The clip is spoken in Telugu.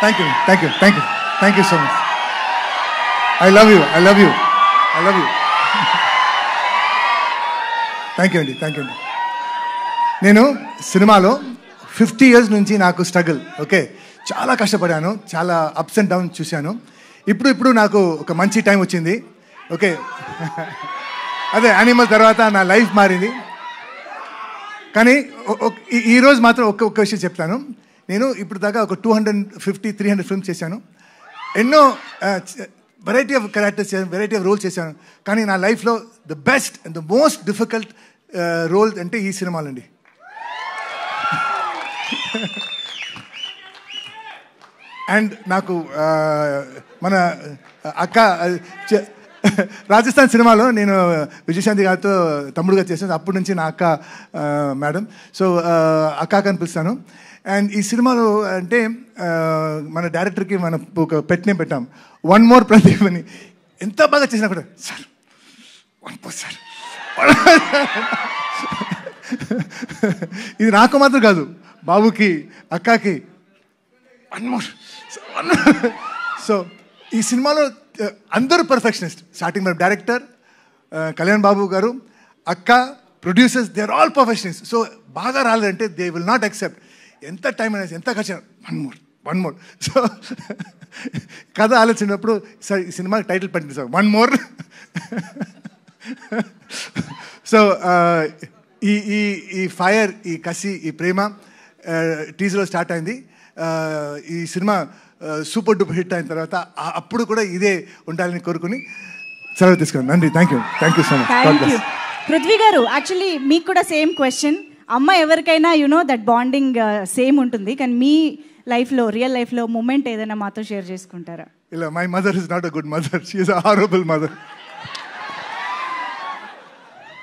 Thank you thank you thank you thank you so much. I love you I love you I love you. Thank you అండి థ్యాంక్ యూ అండి. నేను సినిమాలో 50 years నుంచి నాకు స్ట్రగుల్. ఓకే, చాలా కష్టపడాను, చాలా అప్స్ అండ్ డౌన్స్ చూశాను. ఇప్పుడు నాకు ఒక మంచి టైం వచ్చింది. ఓకే, అదే యానిమల్ తర్వాత నా లైఫ్ మారింది. కానీ ఈరోజు మాత్రం ఒక్క విషయం చెప్తాను. నేను ఇప్పుడు దాకా ఒక 250-300 ఫిల్మ్స్ చేశాను. ఎన్నో వెరైటీ ఆఫ్ క్యారెక్టర్స్ చేశాను, వెరైటీ ఆఫ్ రోల్స్ చేశాను. కానీ నా లైఫ్లో the best and the most difficult role అంటే ఈ సినిమాలండి. అండ్ నాకు మన అక్క రాజస్థాన్ సినిమాలో నేను విజయశాంతి గారితో తమ్ముడుగా చేశాను. అప్పటి నుంచి నా అక్క మేడం. సో అక్క అని పిలుస్తాను. అండ్ ఈ సినిమాలో అంటే మన డైరెక్టర్కి మనం ఒక పెట్ నేమ్ పెట్టాం, వన్ మోర్ ప్రదీప్ అని. ఎంత బాగా చేసినా కూడా సార్ వన్ మోర్ సార్. ఇది నాకు మాత్రం కాదు, బాబుకి అక్కకి వన్ మోర్. సో ఈ సినిమాలో అందరూ పర్ఫెక్షనిస్ట్. స్టార్టింగ్ మన డైరెక్టర్ కళ్యాణ్ బాబు గారు, అక్క, producers, they are all perfectionist. So బాగా రాలేదంటే దే విల్ నాట్ యాక్సెప్ట్. ఎంత టైం అనేది ఎంత ఖర్చు, వన్ మోర్. సో కథ ఆలోచించినప్పుడు సార్ ఈ సినిమాకి టైటిల్ పెట్టండి సార్, వన్ మోర్. సో ఈ ఫైర్, ఈ కసి, ఈ ప్రేమ టీజర్లో స్టార్ట్ అయింది. ఈ సినిమా సూపర్ డూపర్ హిట్ అయిన తర్వాత అప్పుడు కూడా ఇదే ఉండాలని కోరుకుని సెలవు తీసుకున్నాను. నండి, thank you so much. Prithvi గారు, యాక్చువల్లీ మీకు కూడా సేమ్ క్వశ్చన్. అమ్మ ఎవరికైనా దట్ బాండింగ్ సేమ్ ఉంటుంది, కానీ మీ లైఫ్లో, రియల్ లైఫ్లో మూమెంట్ ఏదైనా మాతో షేర్ చేసుకుంటారా? ఇలా, my mother is not a good mother, she is a horrible mother.